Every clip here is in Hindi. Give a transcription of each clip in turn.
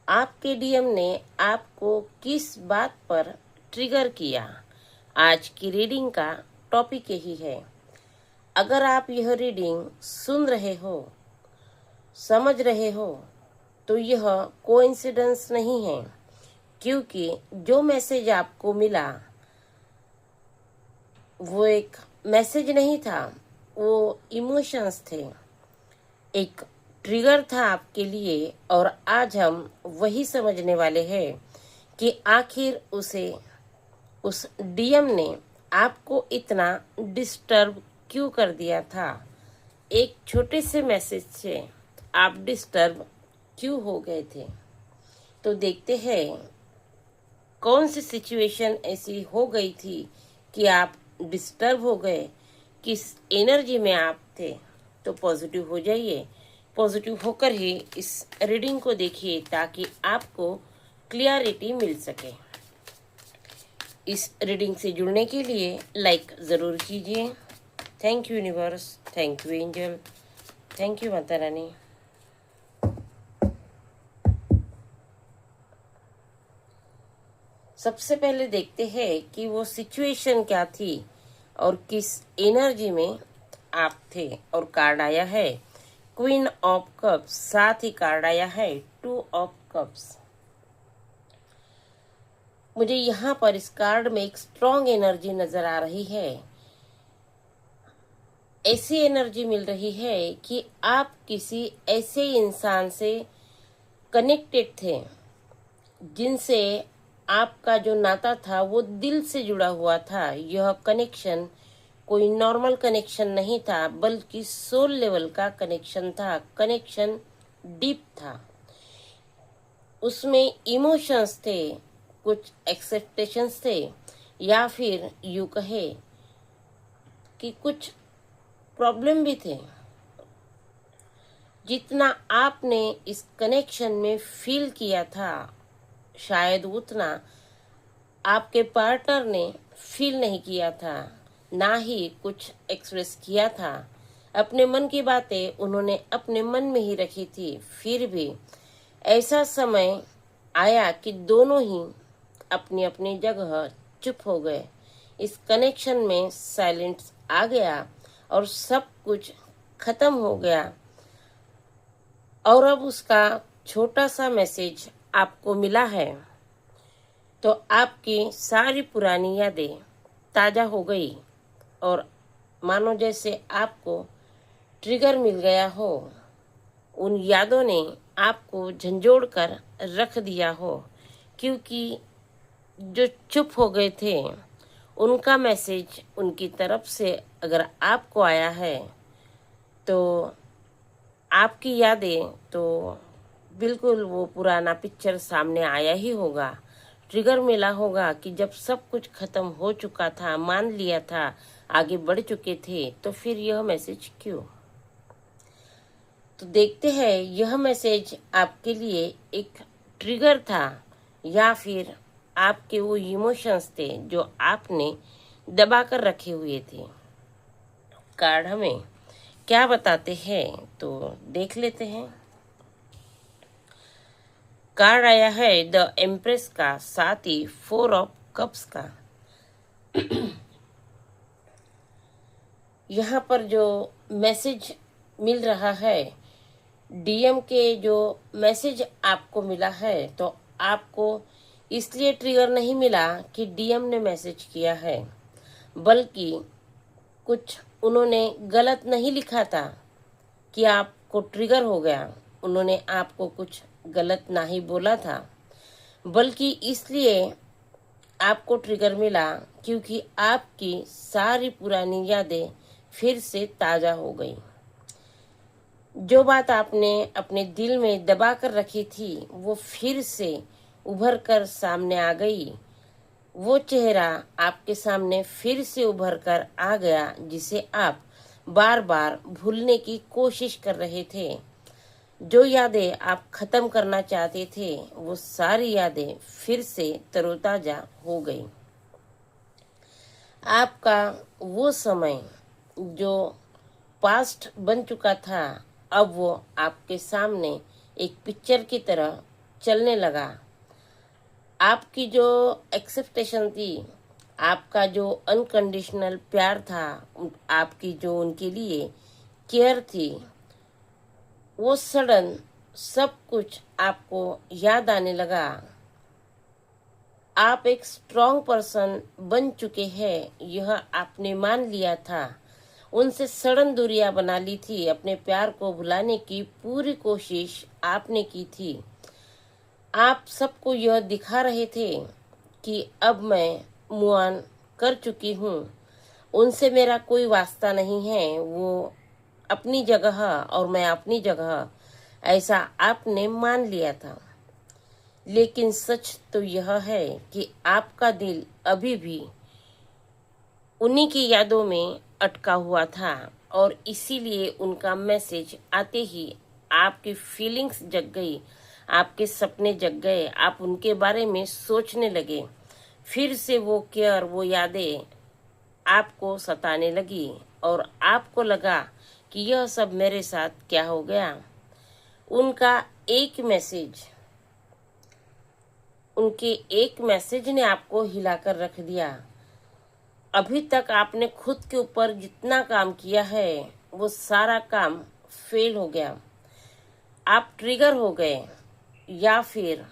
आपके डीएम ने आपको किस बात पर ट्रिगर किया? आज की रीडिंग का टॉपिक यही है। अगर आप यह रीडिंग सुन रहे हो, समझ रहे हो, तो यह कोइंसिडेंस नहीं है, क्योंकि जो मैसेज आपको मिला वो एक मैसेज नहीं था, वो इमोशंस थे, एक ट्रिगर था आपके लिए। और आज हम वही समझने वाले हैं कि आखिर उस डीएम ने आपको इतना डिस्टर्ब क्यों कर दिया था। एक छोटे से मैसेज से आप डिस्टर्ब क्यों हो गए थे। तो देखते हैं कौन सी सिचुएशन ऐसी हो गई थी कि आप डिस्टर्ब हो गए, किस एनर्जी में आप थे। तो पॉजिटिव हो जाइए, पॉजिटिव होकर ही इस रीडिंग को देखिए ताकि आपको क्लियरिटी मिल सके। इस रीडिंग से जुड़ने के लिए लाइक ज़रूर कीजिए। Thank you universe, thank you angel, thank you Mata Rani. सबसे पहले देखते हैं कि वो सिचुएशन क्या थी और किस एनर्जी में आप थे। और कार्ड आया है क्वीन ऑफ कप्स, साथ ही कार्ड आया है 2 ऑफ कप्स। मुझे यहाँ पर इस कार्ड में एक स्ट्रॉन्ग एनर्जी नजर आ रही है। ऐसी एनर्जी मिल रही है कि आप किसी ऐसे इंसान से कनेक्टेड थे जिनसे आपका जो नाता था वो दिल से जुड़ा हुआ था। यह कनेक्शन कोई नॉर्मल कनेक्शन नहीं था, बल्कि सोल लेवल का कनेक्शन था। कनेक्शन डीप था, उसमें इमोशंस थे, कुछ एक्सेप्टेशंस थे, या फिर यूं कहे कि कुछ प्रॉब्लम भी थे। जितना आपने इस कनेक्शन में फील किया था, शायद उतना आपके पार्टनर ने फील नहीं किया था, ना ही कुछ एक्सप्रेस किया था। अपने मन की बातें उन्होंने अपने मन में ही रखी थी। फिर भी ऐसा समय आया कि दोनों ही अपनी अपनी जगह चुप हो गए। इस कनेक्शन में साइलेंस आ गया और सब कुछ खत्म हो गया। और अब उसका छोटा सा मैसेज आपको मिला है, तो आपकी सारी पुरानी यादें ताजा हो गई और मानो जैसे आपको ट्रिगर मिल गया हो। उन यादों ने आपको झंझोड़ कर रख दिया हो, क्योंकि जो चुप हो गए थे उनका मैसेज उनकी तरफ से अगर आपको आया है तो आपकी यादें तो बिल्कुल वो पुराना पिक्चर सामने आया ही होगा। ट्रिगर मिला होगा कि जब सब कुछ खत्म हो चुका था, मान लिया था, आगे बढ़ चुके थे, तो फिर यह मैसेज क्यों। तो देखते हैं यह मैसेज आपके लिए एक ट्रिगर था या फिर आपके वो इमोशंस थे जो आपने दबा कर रखे हुए थे। कार्ड हमें क्या बताते हैं तो देख लेते हैं। कार्ड आया है द एम्प्रेस का, साथ ही 4 ऑफ कप्स का। यहाँ पर जो मैसेज मिल रहा है, डीएम के जो मैसेज आपको मिला है, तो आपको इसलिए ट्रिगर नहीं मिला कि डीएम ने मैसेज किया है, बल्कि कुछ उन्होंने गलत नहीं लिखा था कि आपको ट्रिगर हो गया। उन्होंने आपको कुछ गलत ना ही बोला था, बल्कि इसलिए आपको ट्रिगर मिला क्योंकि आपकी सारी पुरानी यादें फिर से ताजा हो गई। जो बात आपने अपने दिल में दबा कर रखी थी वो फिर से उभर कर सामने आ गई। वो चेहरा आपके सामने फिर से उभर कर आ गया जिसे आप बार बार भूलने की कोशिश कर रहे थे। जो यादें आप खत्म करना चाहते थे वो सारी यादें फिर से तरोताजा हो गई। आपका वो समय जो पास्ट बन चुका था, अब वो आपके सामने एक पिक्चर की तरह चलने लगा। आपकी जो एक्सेप्टेशन थी, आपका जो अनकंडीशनल प्यार था, आपकी जो उनके लिए केयर थी, वो सडन सब कुछ आपको याद आने लगा। आप एक स्ट्रॉन्ग पर्सन बन चुके हैं, यह आपने मान लिया था। उनसे सडन दूरियां बना ली थी। अपने प्यार को भुलाने की पूरी कोशिश आपने की थी। आप सबको यह दिखा रहे थे कि अब मैं मूव ऑन कर चुकी हूँ, उनसे मेरा कोई वास्ता नहीं है, वो अपनी जगह और मैं अपनी जगह, ऐसा आपने मान लिया था। लेकिन सच तो यह है कि आपका दिल अभी भी उन्हीं की यादों में अटका हुआ था और इसीलिए उनका मैसेज आते ही आपकी फीलिंग्स जग गई, आपके सपने जग गए, आप उनके बारे में सोचने लगे। फिर से वो केयर, वो यादें आपको सताने लगी और आपको लगा कि यह सब मेरे साथ क्या हो गया। उनका एक मैसेज, उनके एक मैसेज ने आपको हिलाकर रख दिया। अभी तक आपने खुद के ऊपर जितना काम किया है वो सारा काम फेल हो गया। आप ट्रिगर हो गए या फिर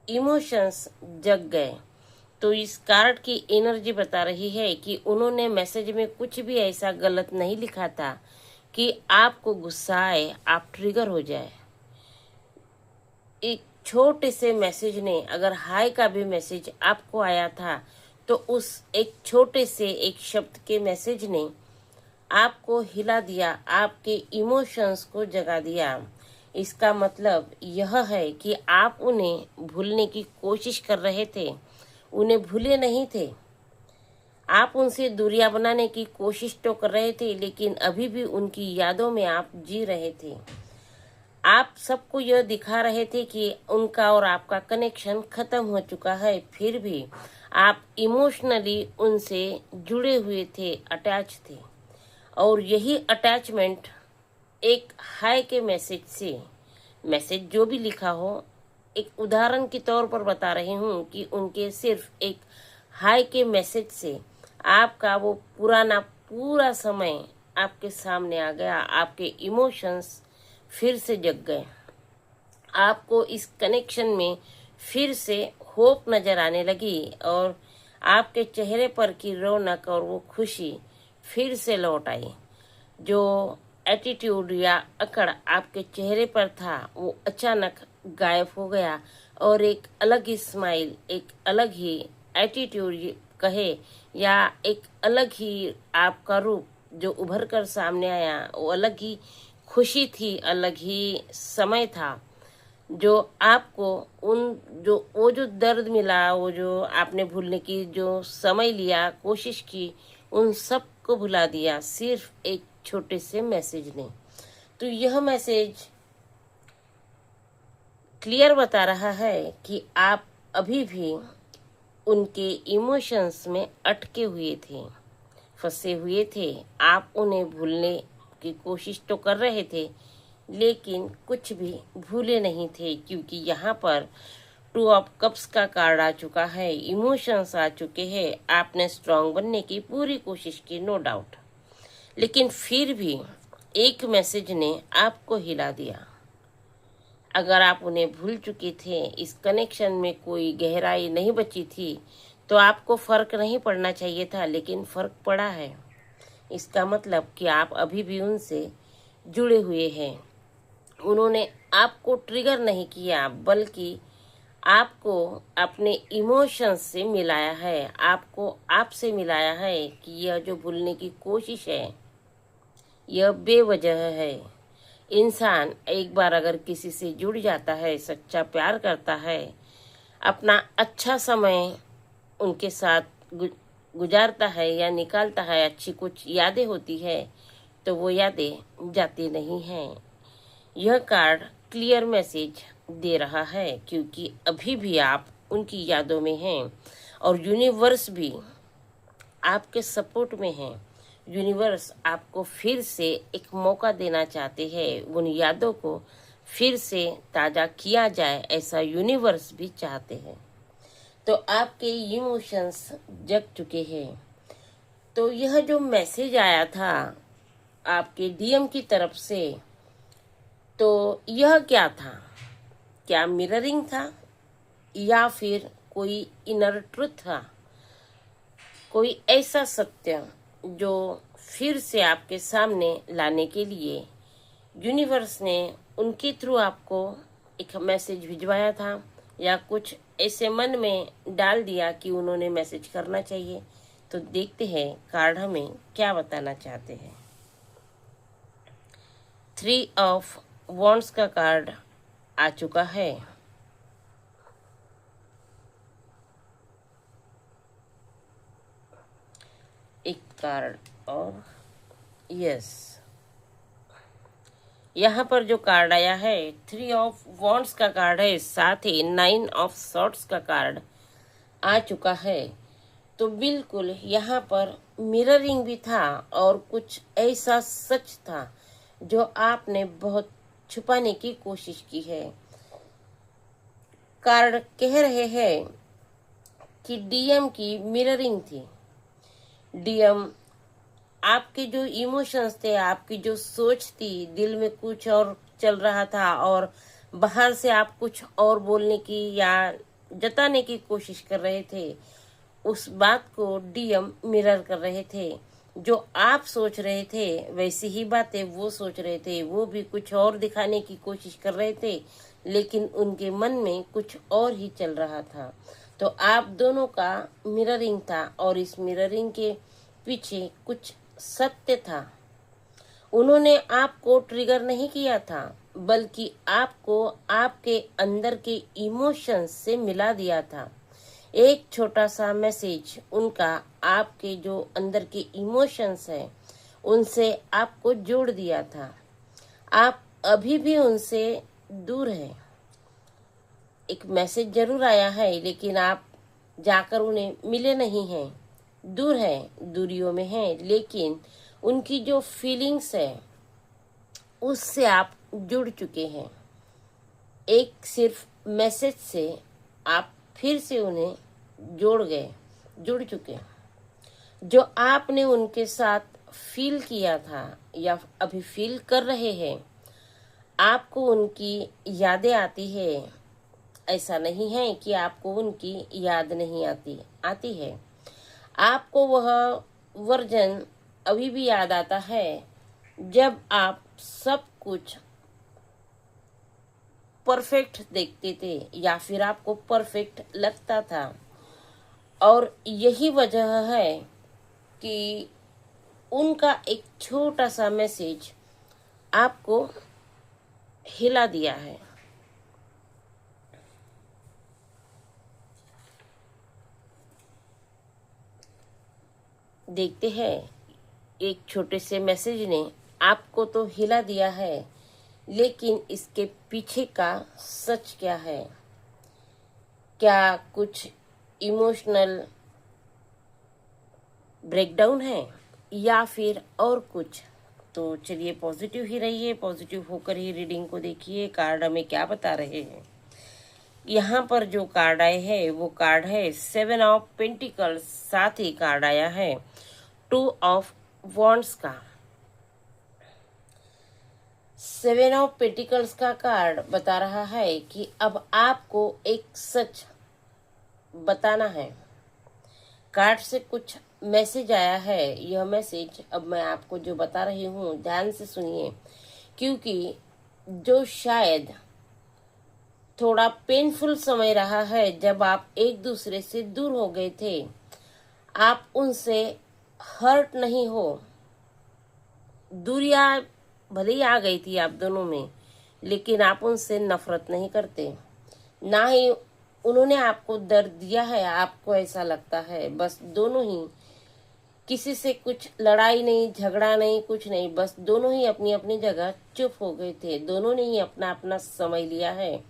इमोशंस जग गए। तो इस कार्ड की एनर्जी बता रही है कि उन्होंने मैसेज में कुछ भी ऐसा गलत नहीं लिखा था कि आपको गुस्सा आए, आप ट्रिगर हो जाए। एक छोटे से मैसेज ने, अगर हाय का भी मैसेज आपको आया था, तो उस एक छोटे से एक शब्द के मैसेज ने आपको हिला दिया, आपके इमोशंस को जगा दिया। इसका मतलब यह है कि आप उन्हें भूलने की कोशिश कर रहे थे, उन्हें भूले नहीं थे। आप उनसे दूरियां बनाने की कोशिश तो कर रहे थे, लेकिन अभी भी उनकी यादों में आप जी रहे थे। आप सबको यह दिखा रहे थे कि उनका और आपका कनेक्शन खत्म हो चुका है, फिर भी आप इमोशनली उनसे जुड़े हुए थे, अटैच थे। और यही अटैचमेंट एक हाय के मैसेज से, मैसेज जो भी लिखा हो, एक उदाहरण के तौर पर बता रही हूँ कि उनके सिर्फ एक हाय के मैसेज से आपका वो पुराना पूरा समय आपके सामने आ गया। आपके इमोशंस फिर से जग गए। आपको इस कनेक्शन में फिर से होप नजर आने लगी और आपके चेहरे पर की रौनक और वो खुशी फिर से लौट आई। जो एटीट्यूड या अकड़ आपके चेहरे पर था वो अचानक गायब हो गया और एक अलग ही स्माइल, एक अलग ही एटीट्यूड कहे या एक अलग ही आपका रूप जो उभर कर सामने आया, वो अलग ही खुशी थी, अलग ही समय था। जो आपको वो जो दर्द मिला, वो जो आपने भूलने की जो समय लिया, कोशिश की, उन सब को भुला दिया सिर्फ एक छोटे से मैसेज ने। तो यह मैसेज क्लियर बता रहा है कि आप अभी भी उनके इमोशंस में अटके हुए थे, फंसे हुए थे। आप उन्हें भूलने की कोशिश तो कर रहे थे, लेकिन कुछ भी भूले नहीं थे, क्योंकि यहाँ पर 2 ऑफ कप्स का कार्ड आ चुका है, इमोशंस आ चुके हैं। आपने स्ट्रांग बनने की पूरी कोशिश की, नो डाउट, लेकिन फिर भी एक मैसेज ने आपको हिला दिया। अगर आप उन्हें भूल चुके थे, इस कनेक्शन में कोई गहराई नहीं बची थी, तो आपको फर्क नहीं पड़ना चाहिए था, लेकिन फर्क पड़ा है। इसका मतलब कि आप अभी भी उनसे जुड़े हुए हैं। उन्होंने आपको ट्रिगर नहीं किया, बल्कि आपको अपने इमोशंस से मिलाया है, आपको आपसे मिलाया है कि यह जो भूलने की कोशिश है यह बेवजह है। इंसान एक बार अगर किसी से जुड़ जाता है, सच्चा प्यार करता है, अपना अच्छा समय उनके साथ गुजारता है या निकालता है, अच्छी कुछ यादें होती है, तो वो यादें जाती नहीं हैं। यह कार्ड क्लियर मैसेज दे रहा है, क्योंकि अभी भी आप उनकी यादों में हैं और यूनिवर्स भी आपके सपोर्ट में है। यूनिवर्स आपको फिर से एक मौका देना चाहते हैं उन यादों को फिर से ताज़ा किया जाए, ऐसा यूनिवर्स भी चाहते हैं। तो आपके इमोशंस जग चुके हैं। तो यह जो मैसेज आया था आपके डीएम की तरफ से, तो यह क्या था? क्या मिररिंग था या फिर कोई इनर ट्रुथ था? कोई ऐसा सत्य जो फिर से आपके सामने लाने के लिए यूनिवर्स ने उनके थ्रू आपको एक मैसेज भिजवाया था, या कुछ ऐसे मन में डाल दिया कि उन्होंने मैसेज करना चाहिए? तो देखते हैं कार्ड हमें क्या बताना चाहते हैं। 3 ऑफ वॉन्ड्स का कार्ड आ चुका है। एक कार्ड और यस, यहाँ पर जो कार्ड आया है 3 ऑफ वॉन्ड्स का कार्ड है, साथ ही 9 ऑफ सॉर्ड्स का कार्ड आ चुका है। तो बिल्कुल यहाँ पर मिररिंग भी था और कुछ ऐसा सच था जो आपने बहुत छुपाने की कोशिश की है। कार्ड कह रहे हैं कि डीएम की मिररिंग थी। डीएम आपके जो इमोशंस थे, आपकी जो सोच थी, दिल में कुछ और चल रहा था और बाहर से आप कुछ और बोलने की या जताने की कोशिश कर रहे थे, उस बात को डीएम मिरर कर रहे थे। जो आप सोच रहे थे वैसी ही बातें वो सोच रहे थे, वो भी कुछ और दिखाने की कोशिश कर रहे थे, लेकिन उनके मन में कुछ और ही चल रहा था। तो आप दोनों का मिररिंग था और इस मिररिंग के पीछे कुछ सत्य था। उन्होंने आपको ट्रिगर नहीं किया था, बल्कि आपको आपके अंदर के इमोशंस से मिला दिया था। एक छोटा सा मैसेज उनका आपके जो अंदर के इमोशंस है उनसे आपको जोड़ दिया था। आप अभी भी उनसे दूर हैं। एक मैसेज जरूर आया है, लेकिन आप जाकर उन्हें मिले नहीं हैं, दूर हैं, दूरियों में हैं, लेकिन उनकी जो फीलिंग्स है उससे आप जुड़ चुके हैं। एक सिर्फ मैसेज से आप फिर से उन्हें जुड़ चुके। जो आपने उनके साथ फील किया था या अभी फील कर रहे हैं, आपको उनकी यादें आती है। ऐसा नहीं है कि आपको उनकी याद नहीं आती है। आपको वह वर्जन अभी भी याद आता है जब आप सब कुछ परफेक्ट देखते थे या फिर आपको परफेक्ट लगता था। और यही वजह है कि उनका एक छोटा सा मैसेज आपको हिला दिया है। देखते हैं एक छोटे से मैसेज ने आपको तो हिला दिया है, लेकिन इसके पीछे का सच क्या है? क्या कुछ इमोशनल ब्रेकडाउन है या फिर और कुछ? तो चलिए पॉजिटिव ही रहिए, पॉजिटिव होकर ही रीडिंग को देखिए। कार्ड हमें क्या बता रहे हैं? यहाँ पर जो कार्ड आए हैं वो कार्ड है 7 ऑफ पेंटिकल्स, साथ ही कार्ड आया है 2 ऑफ वॉन्ड्स का। 7 ऑफ पेंटिकल्स का कार्ड बता रहा है कि अब आपको एक सच बताना है। कार्ड से कुछ मैसेज आया है। यह मैसेज अब मैं आपको जो बता रही हूँ ध्यान से सुनिए, क्योंकि जो शायद थोड़ा पेनफुल समय रहा है जब आप एक दूसरे से दूर हो गए थे, आप उनसे हर्ट नहीं हो। दूरियां भले ही आ गई थी आप दोनों में, लेकिन आप उनसे नफरत नहीं करते, ना ही उन्होंने आपको दर्द दिया है। आपको ऐसा लगता है बस दोनों ही, किसी से कुछ लड़ाई नहीं, झगड़ा नहीं, कुछ नहीं, बस दोनों ही अपनी अपनी जगह चुप हो गए थे। दोनों ने ही अपना अपना समय लिया है।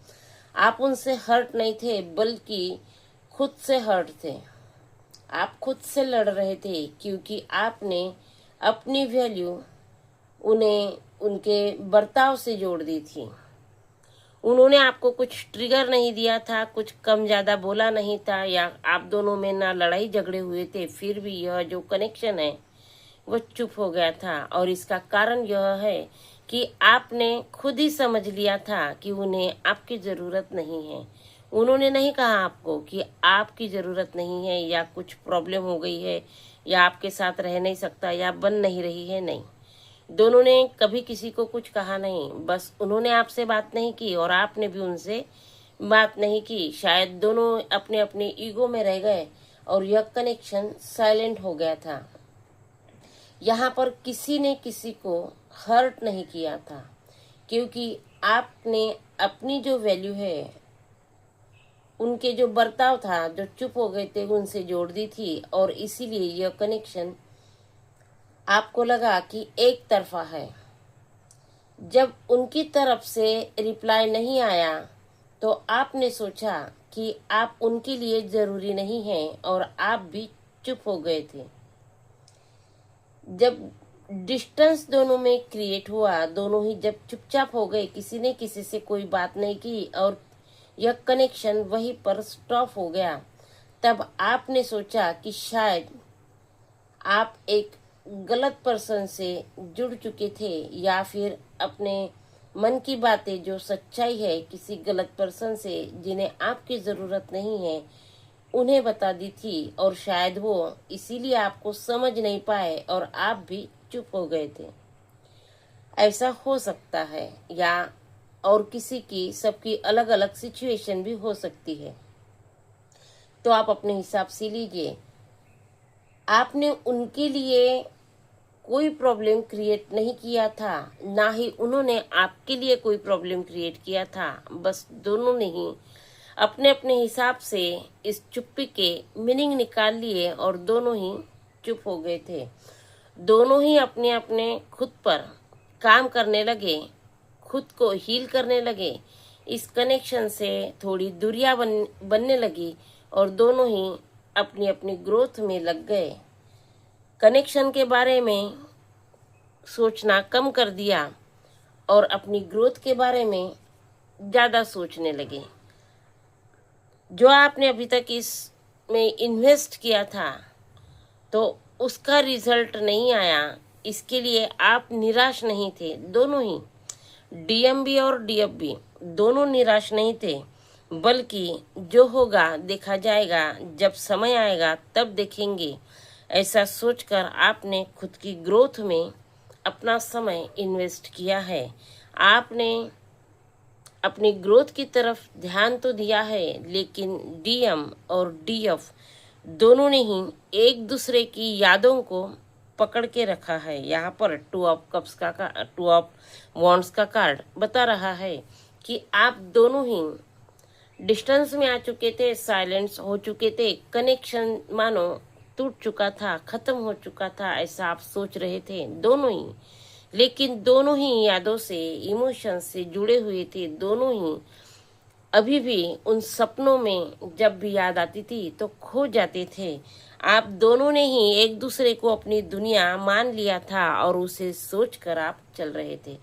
आप उनसे हर्ट नहीं थे, बल्कि खुद से हर्ट थे। आप खुद से लड़ रहे थे, क्योंकि आपने अपनी वैल्यू उन्हें उनके बर्ताव से जोड़ दी थी। उन्होंने आपको कुछ ट्रिगर नहीं दिया था, कुछ कम ज़्यादा बोला नहीं था, या आप दोनों में ना लड़ाई झगड़े हुए थे, फिर भी यह जो कनेक्शन है वो चुप हो गया था। और इसका कारण यह है कि आपने खुद ही समझ लिया था कि उन्हें आपकी ज़रूरत नहीं है। उन्होंने नहीं कहा आपको कि आपकी ज़रूरत नहीं है, या कुछ प्रॉब्लम हो गई है, या आपके साथ रह नहीं सकता, या बन नहीं रही है। नहीं, दोनों ने कभी किसी को कुछ कहा नहीं। बस उन्होंने आपसे बात नहीं की और आपने भी उनसे बात नहीं की। शायद दोनों अपने अपने ईगो में रह गए और यह कनेक्शन साइलेंट हो गया था। यहाँ पर किसी ने किसी को हर्ट नहीं किया था, क्योंकि आपने अपनी जो वैल्यू है, उनके जो बर्ताव था, जो चुप हो गए थे, उनसे जोड़ दी थी। और इसीलिए यह कनेक्शन आपको लगा कि एक तरफा है। जब उनकी तरफ से रिप्लाई नहीं आया तो आपने सोचा कि आप उनके लिए जरूरी नहीं हैं, और आप भी चुप हो गए थे। जब डिस्टेंस दोनों में क्रिएट हुआ, दोनों ही जब चुपचाप हो गए, किसी ने किसी से कोई बात नहीं की, और यह कनेक्शन वहीं पर स्टॉप हो गया, तब आपने सोचा कि शायद आप एक गलत पर्सन से जुड़ चुके थे, या फिर अपने मन की बातें, जो सच्चाई है, किसी गलत पर्सन से जिन्हें आपकी ज़रूरत नहीं है, उन्हें बता दी थी। और शायद वो इसीलिए आपको समझ नहीं पाए और आप भी चुप हो गए थे। ऐसा हो सकता है, या और किसी की, सबकी अलग अलग सिचुएशन भी हो सकती है, तो आप अपने हिसाब से लीजिए। आपने उनके लिए कोई प्रॉब्लम क्रिएट नहीं किया था, ना ही उन्होंने आपके लिए कोई प्रॉब्लम क्रिएट किया था। बस दोनों ने ही अपने अपने हिसाब से इस चुप्पी के मीनिंग निकाल लिए और दोनों ही चुप हो गए थे। दोनों ही अपने अपने खुद पर काम करने लगे, खुद को हील करने लगे। इस कनेक्शन से थोड़ी दूरियां बनने लगी और दोनों ही अपनी अपनी ग्रोथ में लग गए। कनेक्शन के बारे में सोचना कम कर दिया और अपनी ग्रोथ के बारे में ज़्यादा सोचने लगे। जो आपने अभी तक इसमें इन्वेस्ट किया था, तो उसका रिजल्ट नहीं आया, इसके लिए आप निराश नहीं थे। दोनों ही, डीएमबी और डीएफबी, दोनों निराश नहीं थे, बल्कि जो होगा देखा जाएगा, जब समय आएगा तब देखेंगे। ऐसा सोचकर आपने खुद की ग्रोथ में अपना समय इन्वेस्ट किया है। आपने अपनी ग्रोथ की तरफ ध्यान तो दिया है, लेकिन डीएम और डीएफ दोनों ने ही एक दूसरे की यादों को पकड़ के रखा है। यहाँ पर 2 ऑफ कप्स का 2 ऑफ वॉन्ड्स का कार्ड बता रहा है कि आप दोनों ही डिस्टेंस में आ चुके थे, साइलेंस हो चुके थे, कनेक्शन मानो टूट चुका था, खत्म हो चुका था, ऐसा आप सोच रहे थे दोनों ही। लेकिन दोनों ही यादों से, इमोशन से जुड़े हुए थे। दोनों ही अभी भी उन सपनों में जब भी याद आती थी तो खो जाते थे। आप दोनों ने ही एक दूसरे को अपनी दुनिया मान लिया था और उसे सोचकर आप चल रहे थे।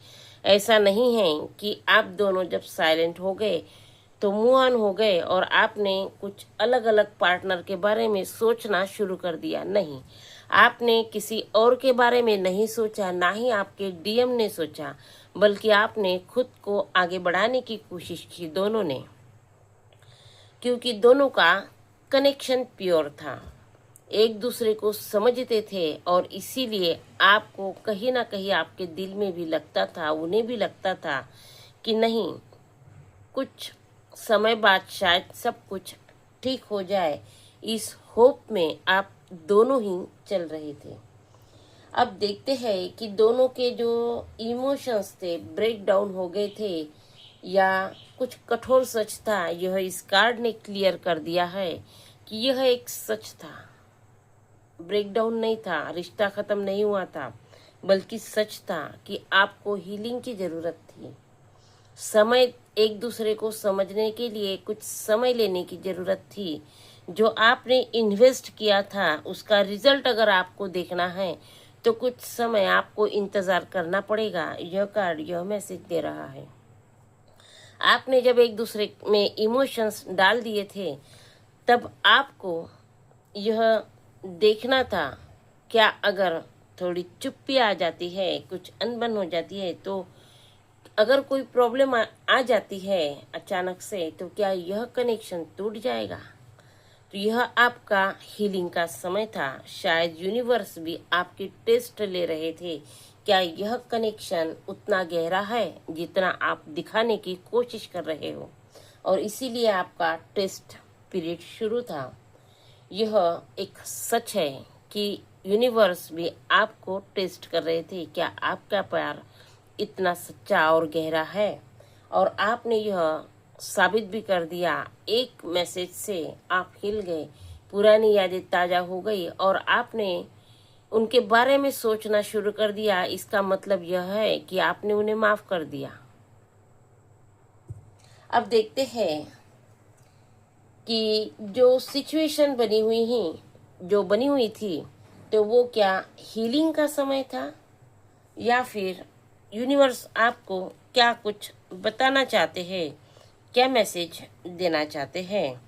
ऐसा नहीं है कि आप दोनों जब साइलेंट हो गए तो मूव ऑन हो गए और आपने कुछ अलग अलग पार्टनर के बारे में सोचना शुरू कर दिया। नहीं, आपने किसी और के बारे में नहीं सोचा, ना ही आपके डीएम ने सोचा, बल्कि आपने खुद को आगे बढ़ाने की कोशिश की, दोनों ने, क्योंकि दोनों का कनेक्शन प्योर था, एक दूसरे को समझते थे। और इसीलिए आपको कहीं ना कहीं आपके दिल में भी लगता था, उन्हें भी लगता था कि नहीं, कुछ समय बाद शायद सब कुछ ठीक हो जाए। इस होप में आप दोनों ही चल रहे थे। अब देखते हैं कि दोनों के जो इमोशंस थे ब्रेक डाउन हो गए थे, या कुछ कठोर सच था। यह इस कार्ड ने क्लियर कर दिया है कि यह एक सच था, ब्रेक डाउन नहीं था, रिश्ता खत्म नहीं हुआ था, बल्कि सच था कि आपको हीलिंग की जरूरत थी। समय, एक दूसरे को समझने के लिए कुछ समय लेने की जरूरत थी। जो आपने इन्वेस्ट किया था उसका रिजल्ट अगर आपको देखना है तो कुछ समय आपको इंतजार करना पड़ेगा। यह कार्ड यह मैसेज दे रहा है। आपने जब एक दूसरे में इमोशंस डाल दिए थे, तब आपको यह देखना था, क्या अगर थोड़ी चुप्पी आ जाती है, कुछ अनबन हो जाती है, तो अगर कोई प्रॉब्लम आ जाती है अचानक से, तो क्या यह कनेक्शन टूट जाएगा। तो यह आपका हीलिंग का समय था। शायद यूनिवर्स भी आपकी टेस्ट ले रहे थे, क्या यह कनेक्शन उतना गहरा है जितना आप दिखाने की कोशिश कर रहे हो, और इसीलिए आपका टेस्ट पीरियड शुरू था। यह एक सच है कि यूनिवर्स भी आपको टेस्ट कर रहे थे, क्या आपका प्यार इतना सच्चा और गहरा है। और आपने यह साबित भी कर दिया। एक मैसेज से आप हिल गए, पुरानी यादें ताजा हो गई और आपने उनके बारे में सोचना शुरू कर दिया। इसका मतलब यह है कि आपने उन्हें माफ कर दिया। अब देखते हैं कि जो सिचुएशन बनी हुई थी, तो वो क्या हीलिंग का समय था, या फिर यूनिवर्स आपको क्या कुछ बताना चाहते हैं, क्या मैसेज देना चाहते हैं।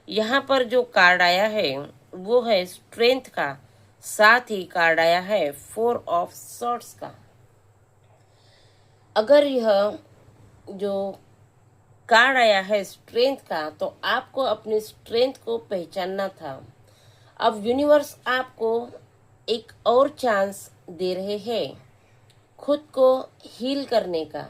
यहाँ पर जो कार्ड आया है वो है स्ट्रेंथ का, साथ ही कार्ड आया है 4 ऑफ सॉर्ड्स का। अगर यह जो कार्ड आया है स्ट्रेंथ का, तो आपको अपनी स्ट्रेंथ को पहचानना था। अब यूनिवर्स आपको एक और चांस दे रहे हैं खुद को हील करने का।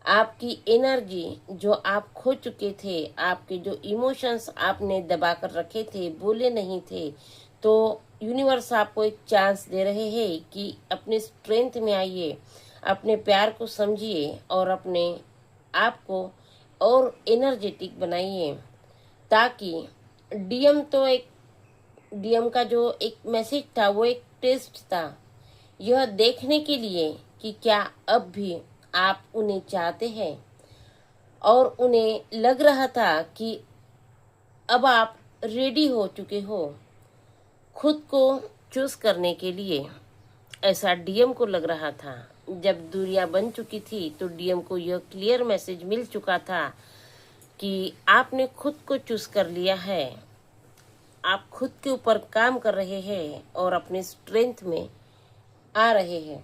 आपकी एनर्जी जो आप खो चुके थे, आपके जो इमोशंस आपने दबा कर रखे थे, बोले नहीं थे, तो यूनिवर्स आपको एक चांस दे रहे हैं कि अपने स्ट्रेंथ में आइए, अपने प्यार को समझिए और अपने आप को और एनर्जेटिक बनाइए, ताकि डीएम का जो एक मैसेज था वो एक टेस्ट था, यह देखने के लिए कि क्या अब भी आप उन्हें चाहते हैं। और उन्हें लग रहा था कि अब आप रेडी हो चुके हो खुद को चूज करने के लिए, ऐसा डीएम को लग रहा था। जब दूरियां बन चुकी थी तो डीएम को यह क्लियर मैसेज मिल चुका था कि आपने खुद को चूज कर लिया है, आप खुद के ऊपर काम कर रहे हैं और अपने स्ट्रेंथ में आ रहे हैं।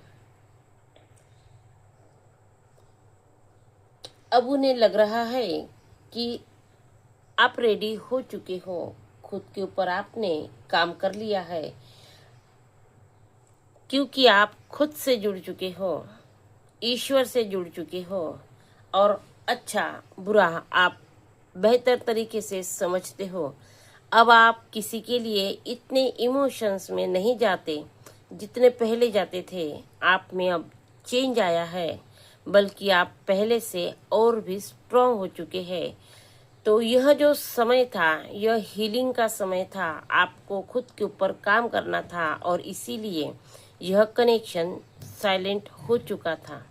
अब उन्हें लग रहा है कि आप रेडी हो चुके हो, खुद के ऊपर आपने काम कर लिया है, क्योंकि आप खुद से जुड़ चुके हो, ईश्वर से जुड़ चुके हो, और अच्छा बुरा आप बेहतर तरीके से समझते हो। अब आप किसी के लिए इतने इमोशंस में नहीं जाते जितने पहले जाते थे। आप में अब चेंज आया है, बल्कि आप पहले से और भी स्ट्रॉन्ग हो चुके हैं। तो यह जो समय था, यह हीलिंग का समय था। आपको खुद के ऊपर काम करना था और इसीलिए यह कनेक्शन साइलेंट हो चुका था,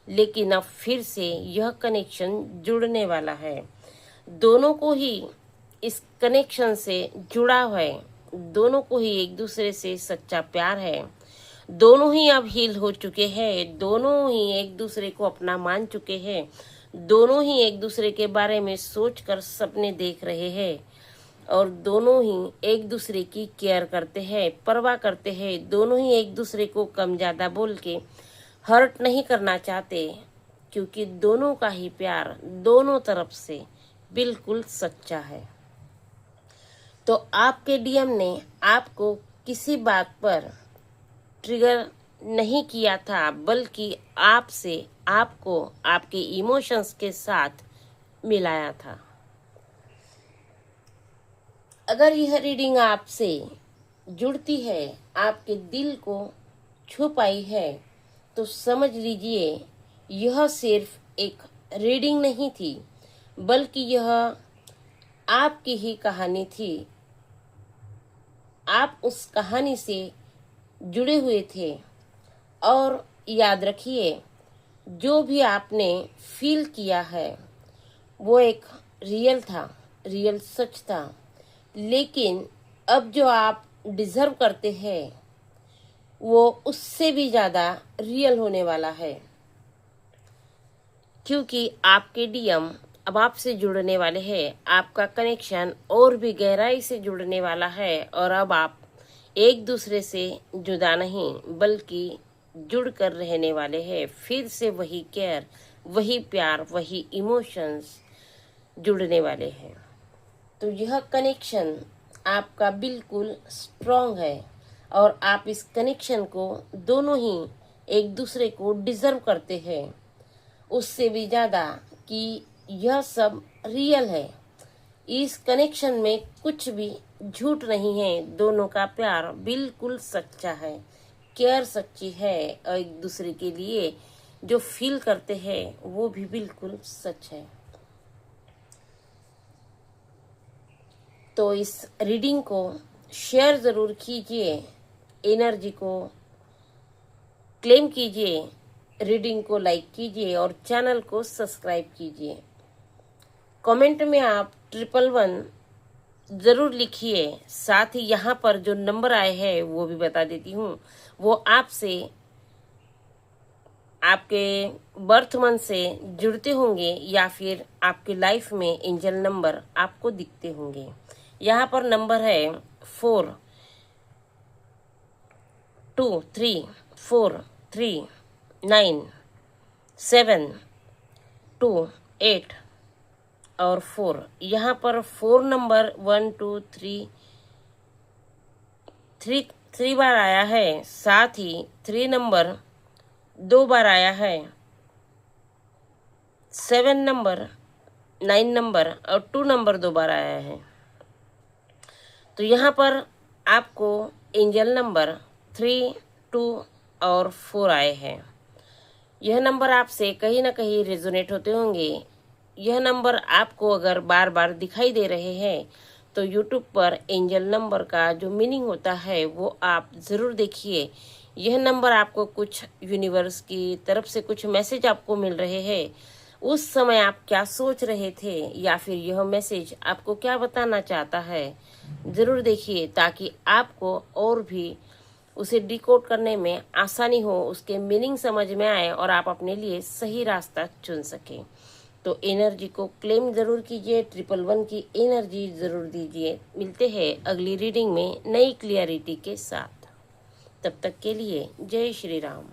लेकिन अब फिर से यह कनेक्शन जुड़ने वाला है। दोनों को ही इस कनेक्शन से जुड़ा है, दोनों को ही एक दूसरे से सच्चा प्यार है। दोनों ही अब हील हो चुके हैं, दोनों ही एक दूसरे को अपना मान चुके हैं, दोनों ही एक दूसरे के बारे में सोचकर सपने देख रहे हैं, और दोनों ही एक दूसरे की केयर करते हैं, परवाह करते हैं। दोनों ही एक दूसरे को कम ज्यादा बोल के हर्ट नहीं करना चाहते, क्योंकि दोनों का ही प्यार दोनों तरफ से बिल्कुल सच्चा है। तो आपके डीएम ने आपको किसी बात पर ट्रिगर नहीं किया था, बल्कि आपको आपके इमोशंस के साथ मिलाया था। अगर यह रीडिंग आपसे जुड़ती है, आपके दिल को छू पाई है, तो समझ लीजिए यह सिर्फ एक रीडिंग नहीं थी, बल्कि यह आपकी ही कहानी थी। आप उस कहानी से जुड़े हुए थे, और याद रखिए जो भी आपने फील किया है वो एक रियल सच था। लेकिन अब जो आप डिजर्व करते हैं वो उससे भी ज्यादा रियल होने वाला है, क्योंकि आपके डीएम अब आपसे जुड़ने वाले हैं। आपका कनेक्शन और भी गहराई से जुड़ने वाला है और अब आप एक दूसरे से जुदा नहीं बल्कि जुड़ कर रहने वाले हैं। फिर से वही केयर, वही प्यार, वही इमोशंस जुड़ने वाले हैं। तो यह कनेक्शन आपका बिल्कुल स्ट्रॉन्ग है और आप इस कनेक्शन को दोनों ही एक दूसरे को डिजर्व करते हैं, उससे भी ज़्यादा कि यह सब रियल है। इस कनेक्शन में कुछ भी झूठ नहीं है। दोनों का प्यार बिल्कुल सच्चा है, केयर सच्ची है और एक दूसरे के लिए जो फील करते हैं वो भी बिल्कुल सच है। तो इस रीडिंग को शेयर ज़रूर कीजिए, एनर्जी को क्लेम कीजिए, रीडिंग को लाइक कीजिए और चैनल को सब्सक्राइब कीजिए। कमेंट में आप 111 ज़रूर लिखिए। साथ ही यहाँ पर जो नंबर आए हैं वो भी बता देती हूँ। वो आपसे आपके बर्थ मंथ से जुड़ते होंगे या फिर आपके लाइफ में एंजल नंबर आपको दिखते होंगे। यहाँ पर नंबर है 4 2 3 4 3 9 7 2 8 और 4। यहाँ पर 4 नंबर 1 2 3 बार आया है। साथ ही 3 नंबर 2 बार आया है। 7 नंबर 9 नंबर और 2 नंबर 2 बार आया है। तो यहाँ पर आपको एंजल नंबर 3 2 और 4 आए हैं। यह नंबर आपसे कहीं ना कहीं रेजोनेट होते होंगे। यह नंबर आपको अगर बार बार दिखाई दे रहे हैं तो यूट्यूब पर एंजल नंबर का जो मीनिंग होता है वो आप ज़रूर देखिए। यह नंबर आपको कुछ यूनिवर्स की तरफ से कुछ मैसेज आपको मिल रहे हैं। उस समय आप क्या सोच रहे थे या फिर यह मैसेज आपको क्या बताना चाहता है, ज़रूर देखिए ताकि आपको और भी उसे डिकोड करने में आसानी हो, उसके मीनिंग समझ में आए और आप अपने लिए सही रास्ता चुन सकें। तो एनर्जी को क्लेम ज़रूर कीजिए, 111 की एनर्जी ज़रूर दीजिए। मिलते हैं अगली रीडिंग में नई क्लियरिटी के साथ। तब तक के लिए जय श्री राम।